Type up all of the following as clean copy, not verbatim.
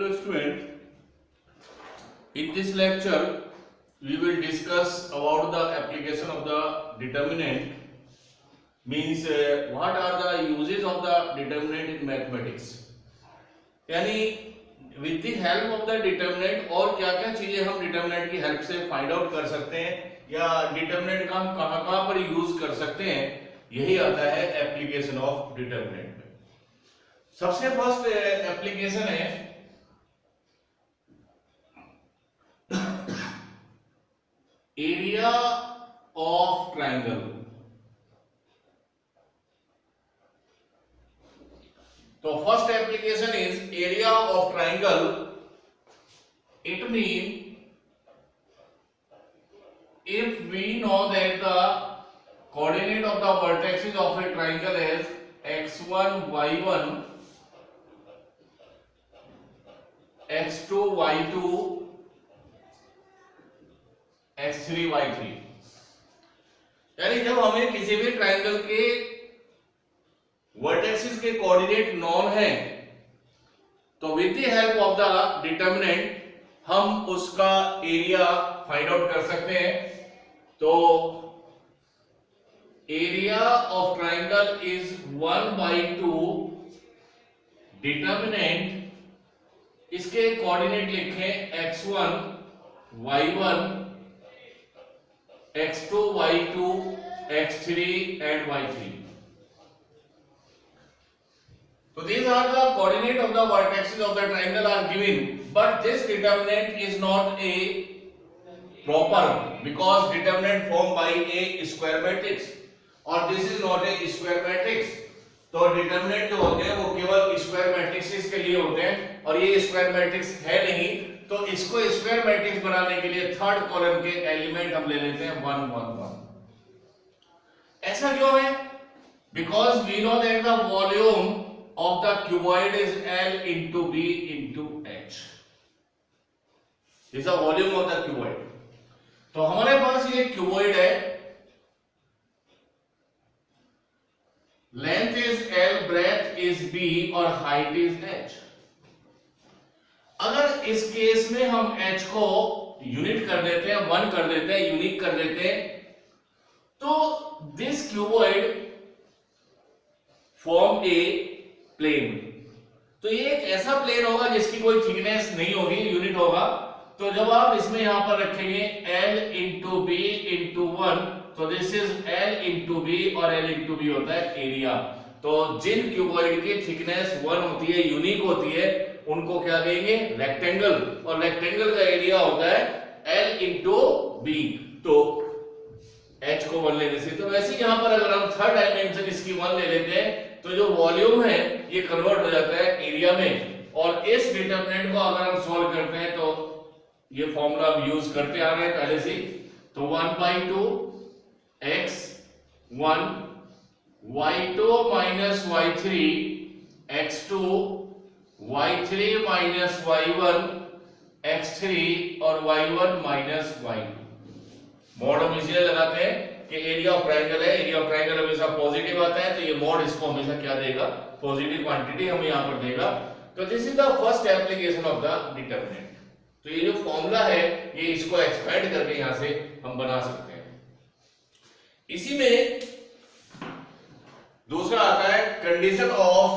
Hello student, in this lecture we will discuss about the application of the determinant, means what are the uses of the determinant in mathematics, यानी with the help of the determinant और क्या क्या चीजें हम determinant की help से find out कर सकते हैं या determinant का हम कहाँ कहाँ पर use कर सकते हैं, यही आता है application of determinant में। सबसे फर्स्ट एप्लीकेशन है एरिया ऑफ ट्राइंगल। तो first application is area of triangle. It mean if we know that the coordinate of the vertices of a triangle is x1 y1 x2 y2 x3 y3, यानी जब हमें किसी भी triangle के वर्टेक्सिस के coordinate non है तो with the help of the determinant हम उसका एरिया फाइंड आउट कर सकते हैं। तो area of triangle is 1/2 determinant, इसके कोऑर्डिनेट लिखें x1 y1 x2 y2 x3 and y3. So these are the coordinate of the vertices of the triangle are given, but this determinant is not a proper because determinant formed by a square matrix और this is not a square matrix। तो determinant जो होते हैं वो केवल square matrix के लिए होते हैं और ये स्क्वायर मैट्रिक्स है नहीं, तो इसको स्क्वायर मैट्रिक्स बनाने के लिए थर्ड कॉलम के एलिमेंट हम ले लेते हैं 1 1 1। ऐसा क्यों है? Because we know that the volume of the cuboid is L into B into H, this the volume of the cuboid. तो हमारे पास ये क्यूबॉइड है, length is L, breadth is B और हाइट इज H। अगर इस case में हम H को यूनिट कर देते हैं, 1 कर देते हैं, यूनिक कर देते हैं, तो this cuboid form a plane. तो ये एक ऐसा प्लेन होगा जिसकी कोई थिकनेस नहीं होगी, यूनिट होगा। तो जब आप इसमें यहां पर रखेंगे L into B into 1, तो this is L into B और L into B होता है एरिया। तो जिन क्यूबॉइड की थिकनेस 1 होती है, यूनिक होती है, उनको क्या कहेंगे? रेक्टेंगल, और रेक्टेंगल का एरिया होता है L into B। तो H को 1 लेने से, तो वैसे यहां पर अगर हम थर्ड डायमेंशन इसकी 1 ले लेते हैं तो जो वॉल्यूम है ये कन्वर्ट हो जाता है एरिया में। और इस डिटरमिनेंट को अगर हम सॉल्व करते हैं तो ये फॉर्मूला हम यूज करते आ रहे हैं पहले से, तो 1/2 x1 y2 minus y3 x2 y3 minus y1 x3 और y1 minus y2। मॉड हम इसलिए लगाते हैं कि एरिया ऑफ ट्रायंगल है, एरिया ऑफ ट्रायंगल हमेशा पॉजिटिव आता है, तो ये मॉड इसको हमेशा क्या देगा? पॉजिटिव क्वांटिटी हमें यहां पर देगा। तो this is the first application of the determinant. तो ये जो फॉर्मूला है ये इसको एक्सपेंड करके यहां से हम बना सकते हैं। इसी में दूसरा आता है condition of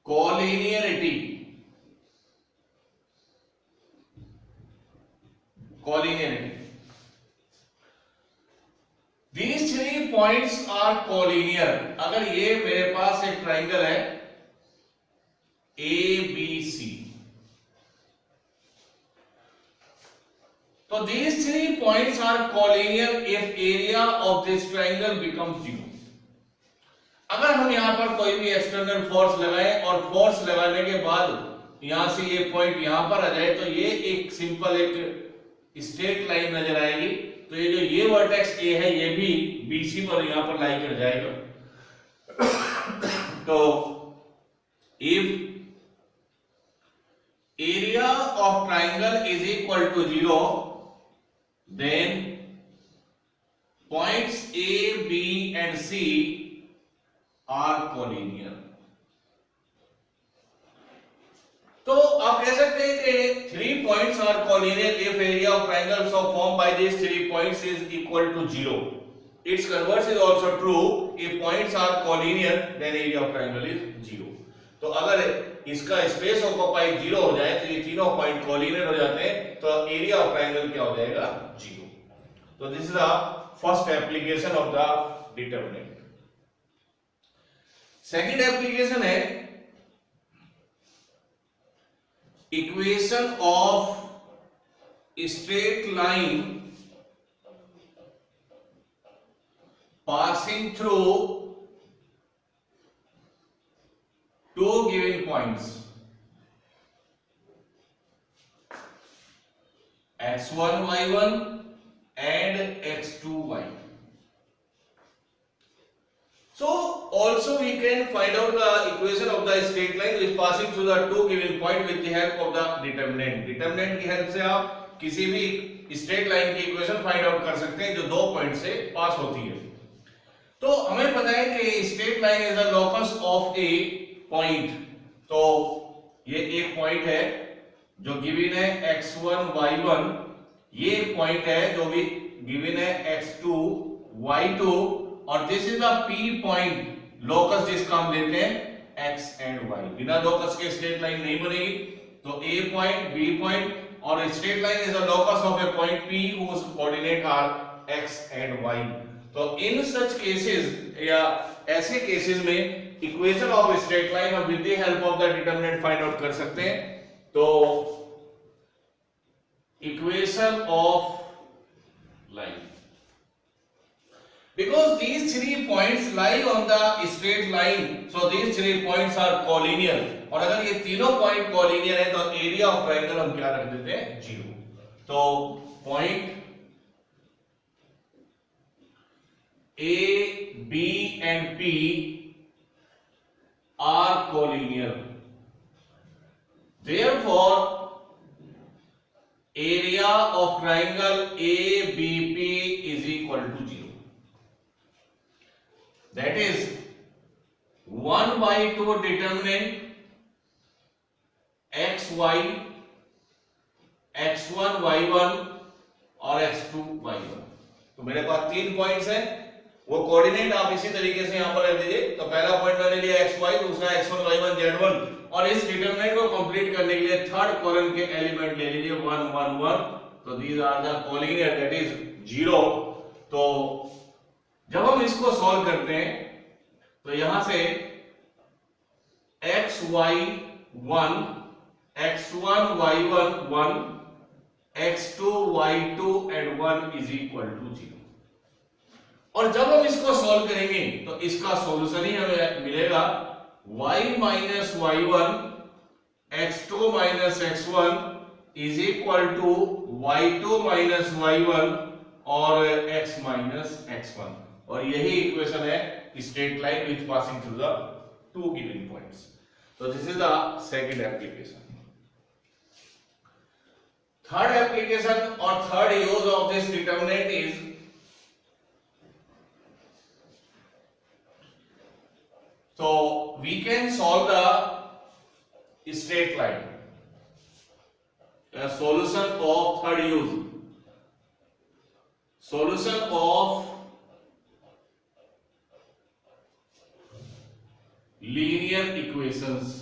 collinearity. Collinearity, these 3 points are collinear। अगर ये मेरे पास एक ट्राइंगल है ABC, तो these 3 points are collinear if area of this triangle becomes 0। अगर हम यहां पर कोई भी एक्सटर्नल फोर्स लगाएं और फोर्स लगाने के बाद यहां से ये पॉइंट यहां पर आ जाए, तो ये एक सिंपल एक स्ट्रेट लाइन nज़र आएगी। तो ये जो ये वर्टेक्स ए है ये भी BC पर यहां पर लाई कर जाएगा। तो if area of triangle is equal to 0, then points A, B and C are collinear. तो आप कह सकते हैं कि 3 points are collinear if area of triangles of form by these 3 points is equal to 0. Its converse is also true if points are collinear then area of triangle is 0. तो अगर इसका space occupy 0 हो जाए तो ये तीनों point collinear हो जाते हैं तो एरिया ऑफ ट्रायंगल क्या हो जाएगा 0. तो this is the first application of the determinant. Second application है equation of straight line passing through two given points x1 y1 and x2 y. So also we can find out the equation of the straight line which is passing through the two given point with the help of the determinant. Determinant की help से आप किसी भी straight line की equation find out कर सकते हैं जो दो पॉइंट से पास होती है. तो हमें पता है कि straight line is the locus of a point. तो ये एक पॉइंट है जो गिवन है x1 y1, ये एक पॉइंट है जो भी गिवन है x2 y2 और this is the p point locus जिसका हम लेते हैं x एंड y. बिना लोकस के स्ट्रेट लाइन नहीं बनेगी. तो a पॉइंट b पॉइंट और straight line is the locus of a point p whose coordinate are x and y. तो इन सच केसेस या ऐसे केसेस में इक्वेशन ऑफ स्ट्रेट लाइन हम with the help of the determinant find out कर सकते हैं. तो equation of line because these 3 points lie on the straight line so these 3 points are collinear. और अगर ये तीनों पॉइंट collinear है तो एरिया ऑफ ट्रायंगल हम क्या रख देते हैं 0. तो point A, B and P are collinear. Therefore, area of triangle ABP is equal to 0. That is 1 by 2 determinant xy, x1 y1 और x2 y1. तो मेरे पास 3 पॉइंट्स हैं. वो कोऑर्डिनेट आप इसी तरीके से यहां पर रख दीजिए. तो पहला पॉइंट मैंने लिया xy, दूसरा x1 y1 z1 और इस डिटरमिनेंट को कंप्लीट करने के लिए थर्ड कॉलम के एलिमेंट ले लीजिए 1 1 1. तो these are the collinear that is 0. तो जब हम इसको सॉल्व करते हैं तो यहां से xy1 x1 y1 1 x2 y2 and 1 is equal to 0. और जब हम इसको सॉल्व करेंगे तो इसका सॉल्यूशन ही हमें मिलेगा y minus y1 x2 minus x1 is equal to y2 minus y1 और x minus x1. और यही इक्वेशन है straight line which passing through the two given points. तो this is the second application. Third application और third use of this determinant is so we can solve the straight line. A solution of third use. Solution of linear equations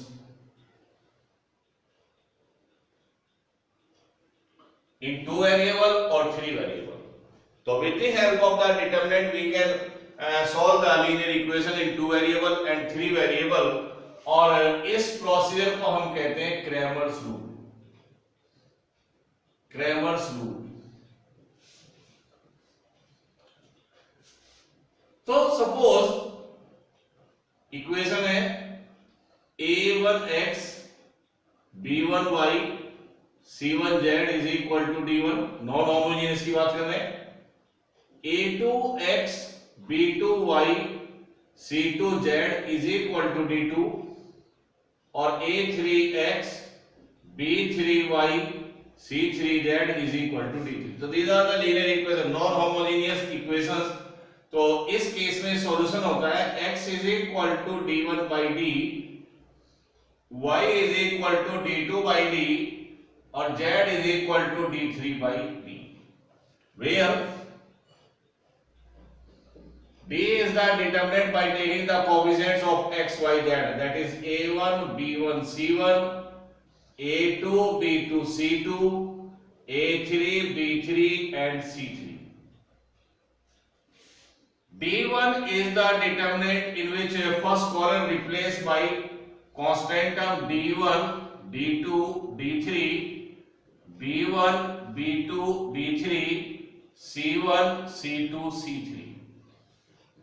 in 2 variable or 3 variable. So with the help of the determinant we can solve the linear equation in 2 variable and 3 variable. और इस procedure को हम कहते हैं Cramer's rule. Cramer's rule. तो suppose equation है a1x b1y c1z is equal to d1. Non homogeneous की बात कर रहे हैं. a2x b2y c2z is equal to d2 और a3x b3y c3z is equal to d3. So these are the linear equations, non homogeneous equations. तो इस case में solution होता है x is equal to d1 by D, y is equal to d2 by D और z is equal to d3 by D, where d is the determinant by taking the coefficients of x, y, z, that is a1 b1 c1, a2 b2 c2, a3 b3 and c3. d1 is the determinant in which first column replaced by constant term d1 d2 d3, b1 b2 b3 c1 c2 c3,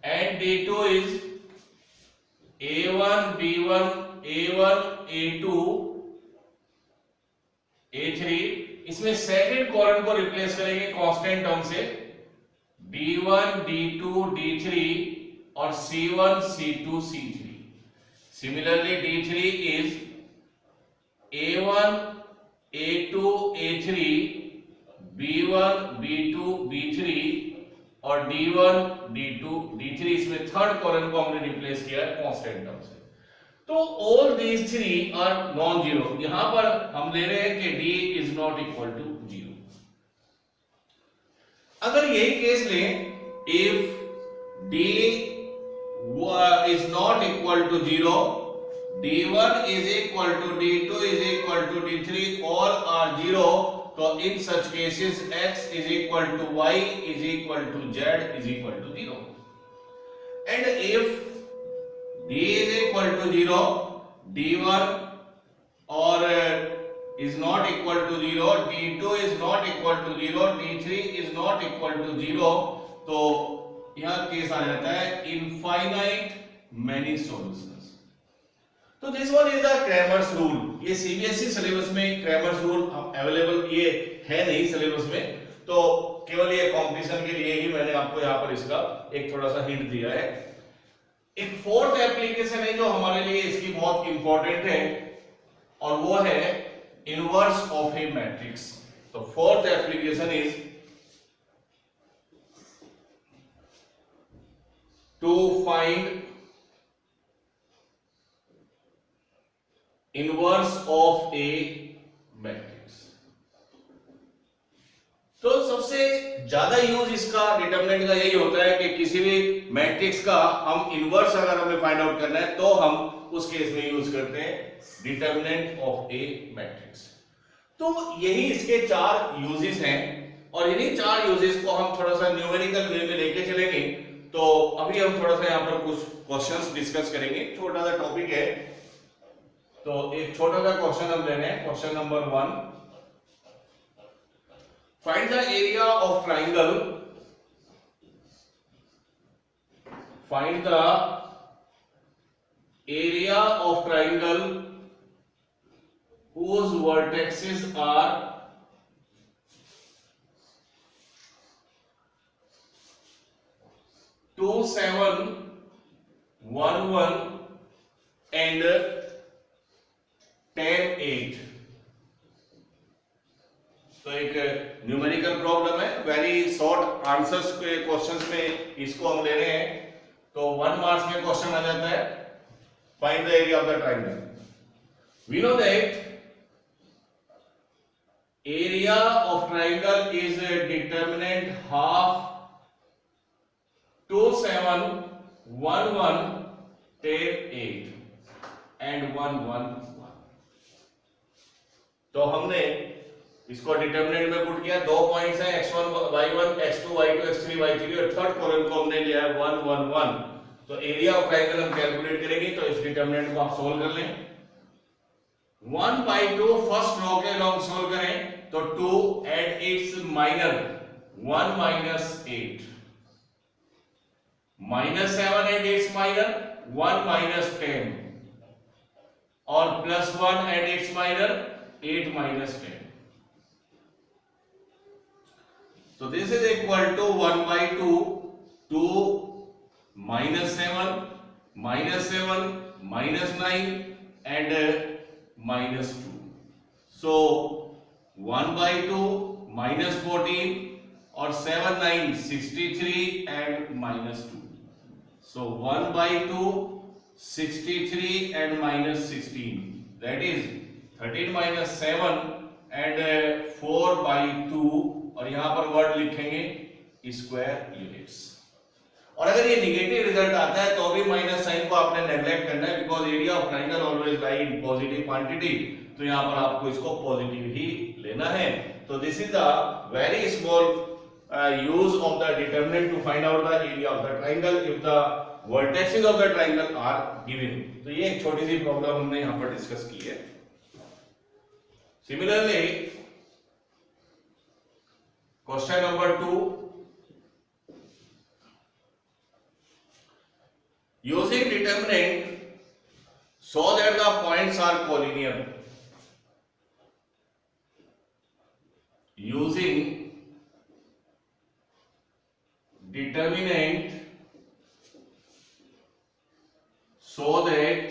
and d2 is a1 b1 a1 a2 a3. इसमें second column को replace करेंगे constant term से d1 d2 d3 और c1 c2 c3. Similarly d3 is a1 a2 a3 b1 b2 b3 और d1 d2 d3. इसमें third column को हमने replace किया है कांस्टेंट टर्म से. तो all these three are non zero. यहां पर हम ले रहे हैं कि d is not equal to 0. अगर यही केस लें, if d is not equal to 0, d1 is equal to d2 is equal to d3, all are 0, तो in such cases x is equal to y is equal to z is equal to 0. And if d is equal to 0, d1 or is not equal to 0, d2 is not equal to 0, d3 is not equal to 0, तो यह case आ जाता है infinite many solutions. तो this one is the Cramer's rule. ये CBSE syllabus में Cramer's rule available ये है नहीं सिलेबस में, तो केवल ये कंपटीशन के लिए ही मैंने आपको यहाँ पर इसका एक थोड़ा सा हिंट दिया है. एक फोर्थ एप्लीकेशन है जो हमारे लिए इसकी बहुत इंपॉर्टेंट है और वो है इनवर्स ऑफ ए मैट्रिक्स. तो fourth application is to find inverse of a matrix. तो सबसे ज्यादा यूज इसका डिटरमिनेंट का यही होता है कि किसी भी मैट्रिक्स का हम इनवर्स अगर हमें फाइंड आउट करना है तो हम उस केस में यूज करते हैं डिटरमिनेंट ऑफ ए मैट्रिक्स. तो यही इसके चार यूजेस हैं और इन्हीं चार यूजेस को हम थोड़ा सा न्यूमेरिकल वे में लेके चलेंगे. तो अभी हम थोड़ा सा यहाँ पर कुछ क्वेश्चंस डिस्कस करेंगे. छोटा सा टॉपिक है, तो एक छोटा सा क्वेश्चन हम ले रहे हैं. Question number 1, find the area of triangle, find the area of triangle whose vertices are 2, 7, 1, 1 and 10, 8. तो एक न्यूमेरिकल प्रॉब्लम है, वेरी शॉर्ट आंसर्स के क्वेश्चंस में इसको हम ले रहे हैं. तो 1 मार्क्स में क्वेश्चन आ जाता है, find the area of the triangle. We know that area of triangle is determinant half 2, 7, 1, 1, 10, 8 and 1, 1, 1. तो हमने इसको डिटरमिनेंट में पुट किया. 2 पॉइंट्स हैं x1 y1 x2 y2 x3 y3 और थर्ड कॉलम को हमने लिया है 1, 1, 1. तो एरिया ऑफ ट्रायंगल हम कैलकुलेट करेंगे. तो इस डिटरमिनेंट को आप सोल्व कर लें. 1/2 फर्स्ट रो के लॉन्ग सोल्व करें तो 2 and it's minor 1 minus 8 minus 7 and its minor 1 minus 10 और plus 1 and its minor 8 minus 10. So this is equal to 1/2 2 minus 7 minus 7 minus 9 and minus 2. So 1/2 minus 14 और 7 9 63 and -2. So 1/2 63 and -16, that is 13 minus 7 and 4/2, और यहां पर word लिखेंगे square units. और अगर ये negative result आता है तो भी माइनस साइन को आपने नेग्लेक्ट करना है, because area of triangle always lie in positive quantity. तो यहां पर आपको इसको पॉजिटिव ही लेना है. तो this is the very small use of the determinant to find out the area of the triangle if the vertices of the triangle are given. तो ये एक छोटी सी प्रॉब्लम हमने यहां पर डिस्कस की है. Similarly, question number 2, using determinant so that the points are collinear. Using determinant so that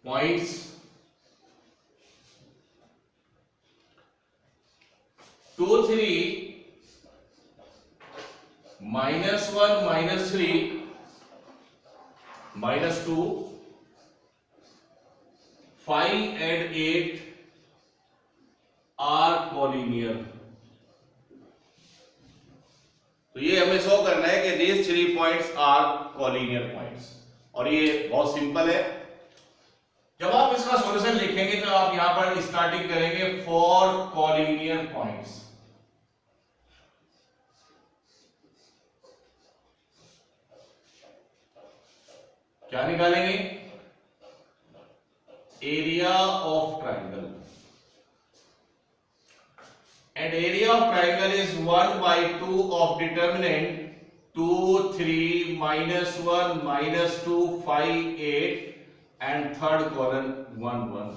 points -2 3 -1 -3 -2 5 and 8 are collinear. तो ये हमें शो करना है कि these 3 points are collinear points. और ये बहुत सिंपल है. जब आप इसका सॉल्यूशन लिखेंगे तो आप यहां पर स्टार्टिंग करेंगे फॉर कॉलिनियर पॉइंट्स. क्या निकालेंगे? Area of triangle. And area of triangle is 1/2 of determinant 2 3 -1 -2 5 8 and third column 1 1.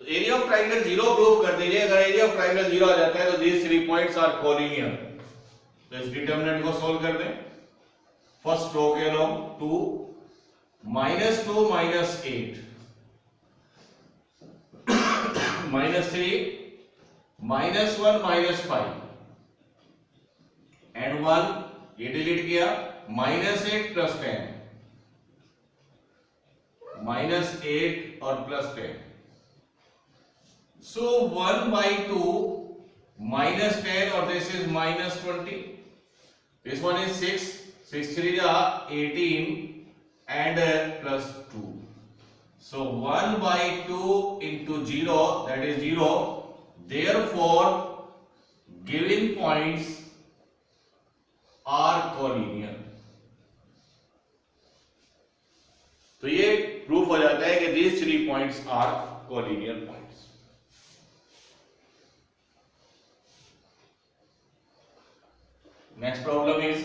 तो एरिया ऑफ ट्रायंगल 0 प्रूव कर दीजिए. अगर एरिया ऑफ ट्रायंगल 0 आ जाता है तो these 3 points are collinear. तो इस डिटरमिनेंट को सोल्व कर दें. फर्स्ट रो के अलोंग 2 -2 -8 -3 -1 -5 and 1, ये डिलीट किया. -8 + 10 -8 और +10. So 1/2 -10 और this is -20. This one is 6 6 3 18 and +2. So 1/2 into 0, that is 0. Therefore, given points are collinear. तो ये प्रूफ हो जाता है कि these 3 points are collinear points. Next problem is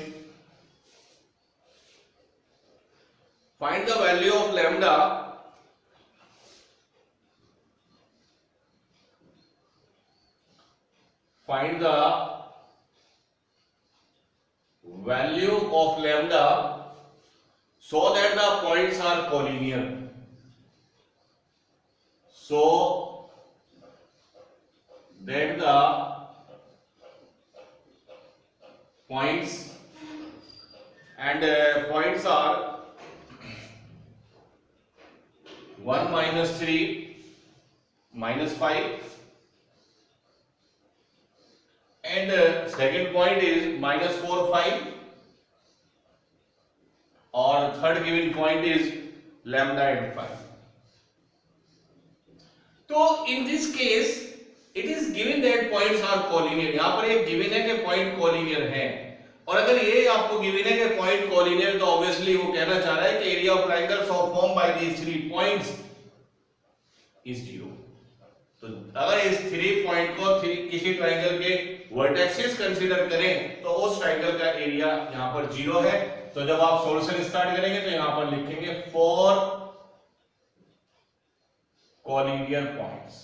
find the value of lambda find the value of lambda so that the points are collinear. So that the points and points are 1 -3 -5 and second point is -4 5 और third given point is lambda and 5. तो in this case it is given that points are collinear. यहां पर एक given है कि point collinear है, और अगर ये आपको given है कि point collinear तो obviously वो कहना चाह रहा है कि area of triangle so formed by these 3 points is 0. तो अगर इस 3 पॉइंट को किसी ट्रायंगल के वर्टेक्सेस कंसीडर करें तो उस ट्रायंगल का एरिया यहां पर 0 है. तो जब आप सॉल्यूशन स्टार्ट करेंगे तो यहां पर लिखेंगे for collinear points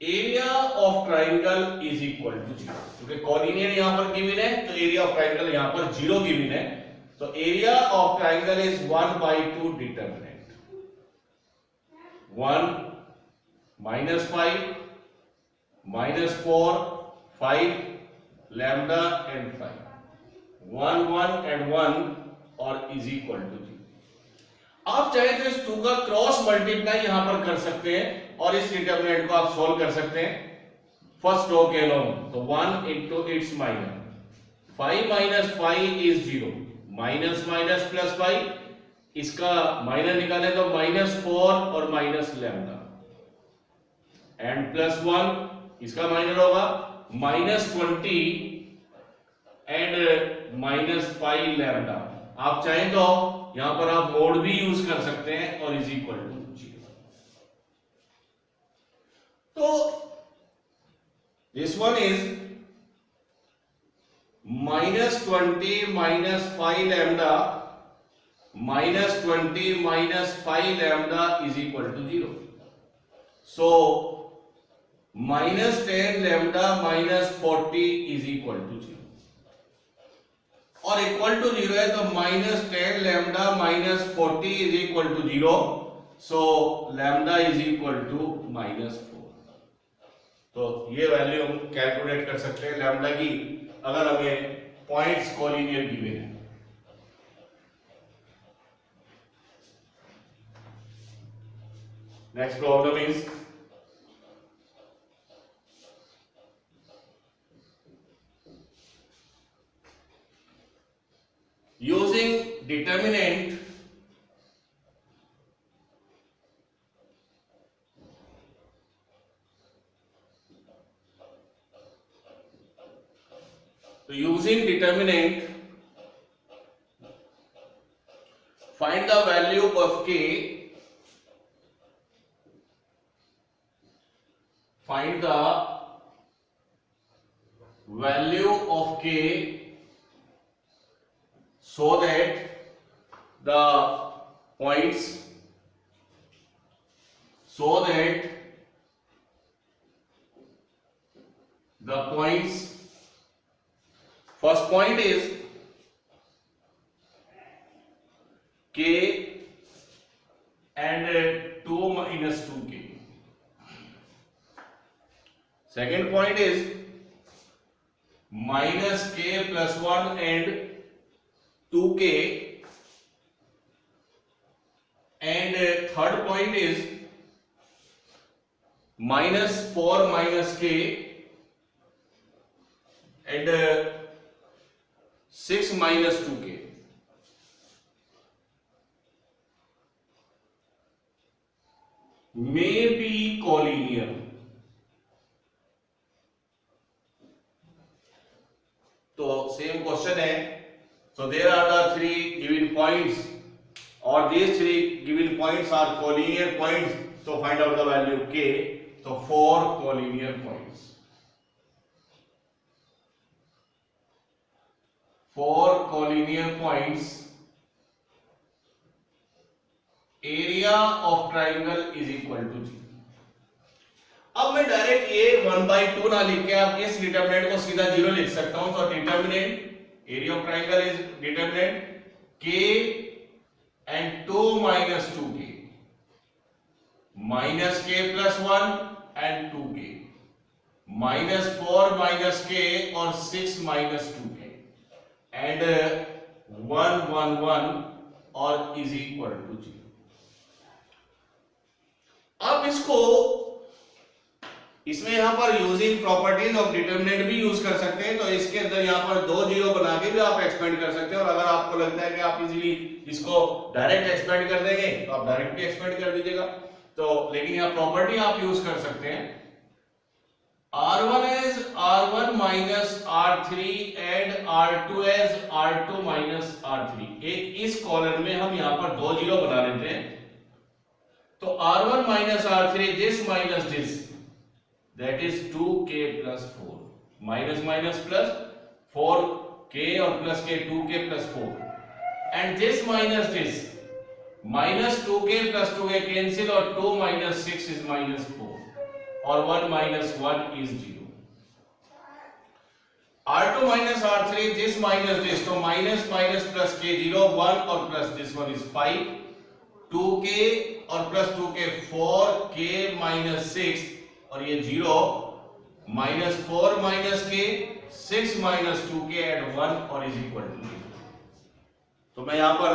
area of triangle is equal to 0. क्योंकि कॉलिनियर यहां पर गिवन है तो एरिया ऑफ ट्रायंगल यहां पर 0 गिवन है. तो area of triangle is 1/2 determinant. 1 -5 -4 5 lambda and 5 1 1 and 1 और इज इक्वल टू 0। आप चाहे तो इस 2 का क्रॉस मल्टीप्लाई यहां पर कर सकते हैं और इस डिटरमिनेंट को आप सोल्व कर सकते हैं फर्स्ट रो के अलोंग। तो 1 into its minor 5 minus 5 is 0 minus minus plus 5 इसका माइनर निकाले तो -4 और माइनस लैम्डा एंड प्लस 1 इसका माइनर होगा -20 एंड -5 लैम्डा। आप चाहें तो यहां पर आप मोड भी यूज कर सकते हैं और इज इक्वल टू 0। तो this one is -20 -5 lambda -20 -5 lambda is equal to 0. So -10 lambda -40 is equal to 0 और इक्वल टू 0 है तो -10 lambda -40 is equal to 0. So lambda is equal to -4. तो ये वैल्यू हम कैलकुलेट कर सकते हैं लैम्डा की अगर हमें पॉइंट्स कोलिनियर गिवन है। Next problem is using determinant using determinant find the value of k, find the value of k so that the points first point is k and 2 minus 2k. Second point is minus k plus 1 and 2k. And third point is minus 4 minus k and 6 minus 2k. May be collinear. तो same question है। So there are the 3 given points or these 3 given points are collinear points. So find out the value k. So 4 collinear points. 4 collinear points. Area of triangle is equal to 0. अब मैं direct ये 1/2 ना लिख के आप इस determinant को सीधा 0 लिख सकता हूं। तो determinant area of triangle is determinant k and 2 minus 2k minus k plus 1 and 2k minus 4 minus k और 6 minus 2k and 1 1 1 और is equal to 0। अब इसको इसमें यहां पर यूजिंग प्रॉपर्टीज ऑफ डिटरमिनेंट भी यूज कर सकते हैं। तो इसके अंदर यहां पर 2 जीरो बना के भी आप एक्सपेंड कर सकते हैं और अगर आपको लगता है कि आप इजीली इसको डायरेक्ट एक्सपेंड कर देंगे तो आप डायरेक्ट भी एक्सपेंड कर दीजिएगा। तो लेकिन यहां प्रॉपर्टी आप यूज कर सकते हैं R1 as R1 minus R3 and R2 as R2 minus R3। एक इस कॉलम में हम यहां पर 2 जीरो बना लेते हैं। तो R1 minus R3 this minus this that is 2k plus 4 minus minus plus 4k और plus k 2k plus 4 and this minus this minus 2k plus 2k cancel और 2 minus 6 is minus 4 और 1 minus 1 is 0। R2 minus R3 this minus this तो minus minus plus k 0 1 और plus this one is 5 2k और plus 2k 4k minus 6 और ये 0 minus 4 minus k 6 minus 2k eight 1 और is equal to 0। तो मैं यहां पर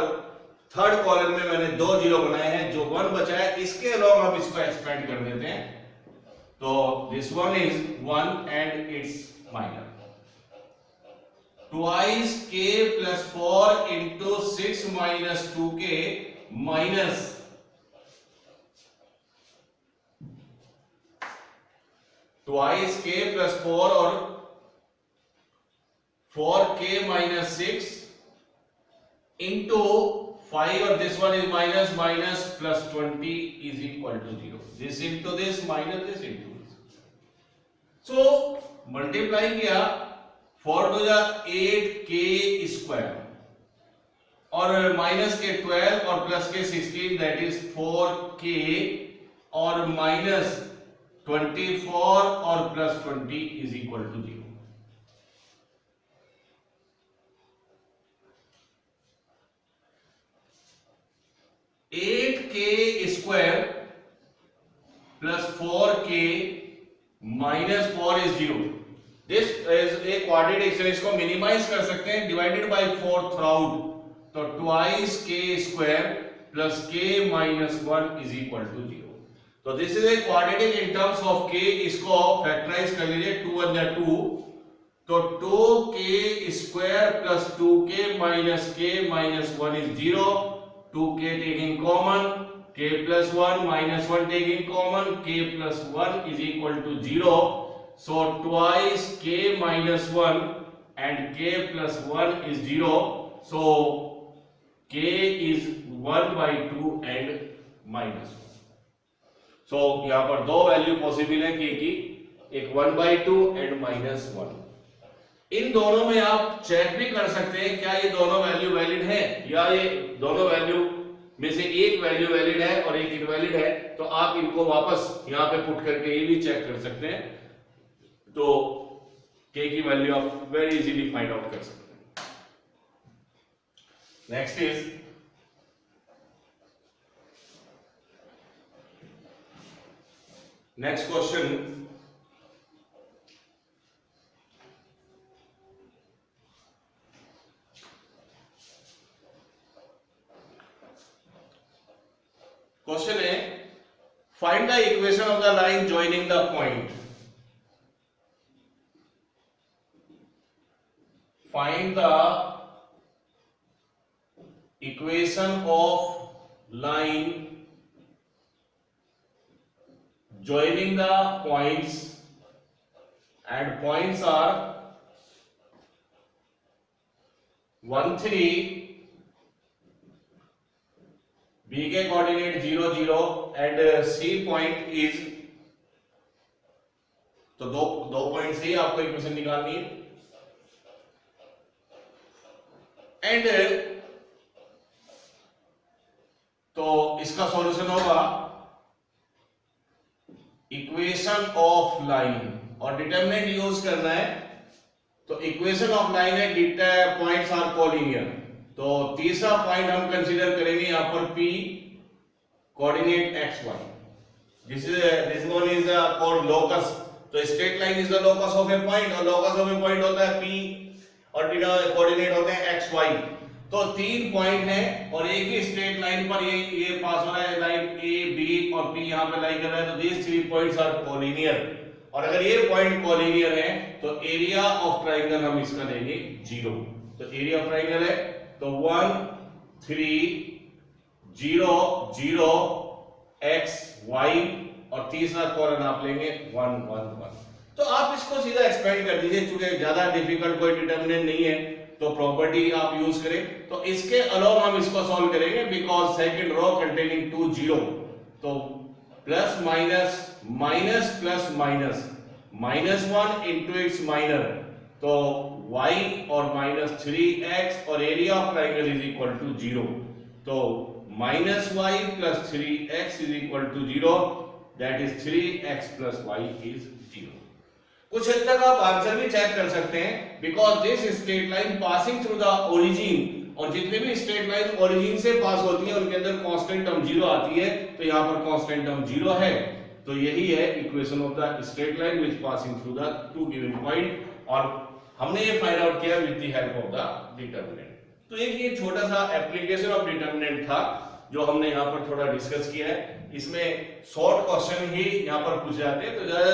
थर्ड कॉलम में मैंने दो जीरो बनाए हैं, जो 1 बचा है इसके अलावा हम इसको एक्सपेंड कर देते हैं। तो this one is 1 and it's minor twice k plus 4 into 6 minus 2k minus twice k plus 4 और 4k माइनस 6 इंटू 5 और this one is minus minus plus 20 is equal to 0. This into this minus this into this. So multiply किया 4 to the 8k square और minus के 12 और plus के 16 that is 4k और minus 24 और plus 20 is equal to 0. 8k square plus 4k minus 4 is 0. This is a quadratic extension, इसको minimise कर सकते हैं डिवाइडेड बाय 4 थ्राउट, तो twice k square plus k minus 1 is equal to 0. तो this is a quadratic in terms of k, इसको factorise कर लीजिए 2 1 जा 2, तो 2k square plus 2k minus k minus 1 is 0. 2k taking common, k plus 1 minus 1 taking common, k plus 1 is equal to 0. So twice k minus 1 and k plus 1 is 0. So k is 1 by 2 and minus 1. So यहाँ पर दो value possible है k की, एक 1 by 2 and minus 1. इन दोनों में आप check भी कर सकते हैं क्या ये दोनों वैल्यू वैलिड है, या ये दोनों वैल्यू में से एक वैल्यू वैलिड है और एक इनवैलिड है। तो आप इनको वापस यहाँ पे पुट करके ये भी चेक कर सकते हैं, तो k की वैल्यू आप वेरी इजीली फाइंड आउट कर सकते हैं। Next is next question. Question है find the equation of the line joining the point. Find the equation of line joining the points and points are 1 3, B के coordinate 0 0 and C point is, तो दो point से ही आपको equation निकालनी है। And तो इसका सॉल्यूशन होगा इक्वेशन ऑफ लाइन, और डिटरमिनेंट यूज करना है। तो इक्वेशन ऑफ लाइन है डेटा पॉइंट्स आर कोलिनियर। तो तीसरा पॉइंट हम कंसीडर करेंगे यहां पर P coordinate XY। This one is called locus. तो straight line is the locus of a point, और लोकस ऑफ ए पॉइंट होता है P और कोऑर्डिनेट होते हैं XY। तो तीन पॉइंट है और एक ही स्ट्रेट लाइन पर ये पास हो रहा है, लाइन A B और P यहां पे लाई कर रहा है। तो these three points are collinear, और अगर ये पॉइंट कोलिनियर है तो एरिया ऑफ ट्राइंगल हम इसका लेंगे 0। तो एरिया ऑफ ट्राइंगल है तो 1 3 0 0 x y, और तीसरा कॉलम आप लेंगे 1 1 1। तो आप इसको सीधा एक्सपेंड कर दीजिए, क्योंकि ज्यादा डिफिकल्ट कोई डिटरमिनेंट नहीं है, तो प्रॉपर्टी आप यूज करें। तो इसके अलावा हम इसको सॉल्व करेंगे बिकॉज सेकंड रो कंटेनिंग 2 0। तो plus minus minus plus minus -1 into its minor, तो y और -3x और area of triangle is equal to 0। तो -y plus 3x is equal to 0, that is 3x plus y is 0। कुछ हद तक आप answer भी चेक कर सकते हैं because this straight line passing through the origin और जितने भी स्ट्रेट लाइन ओरिजिन से पास होती है उनके अंदर कांस्टेंट टर्म 0 आती है, तो यहाँ पर कांस्टेंट टर्म 0 है। तो यही है equation of the straight line which passing through the two given point, और हमने ये फाइंड आउट किया with the help of the determinant. तो एक ये छोटा सा एप्लीकेशन ऑफ डिटरमिनेंट था जो हमने यहाँ पर थोड़ा डिस्कस किया है। इसमें शॉर्ट क्वेश्चन ही यहाँ पर पूछे जाते हैं, तो ज्यादा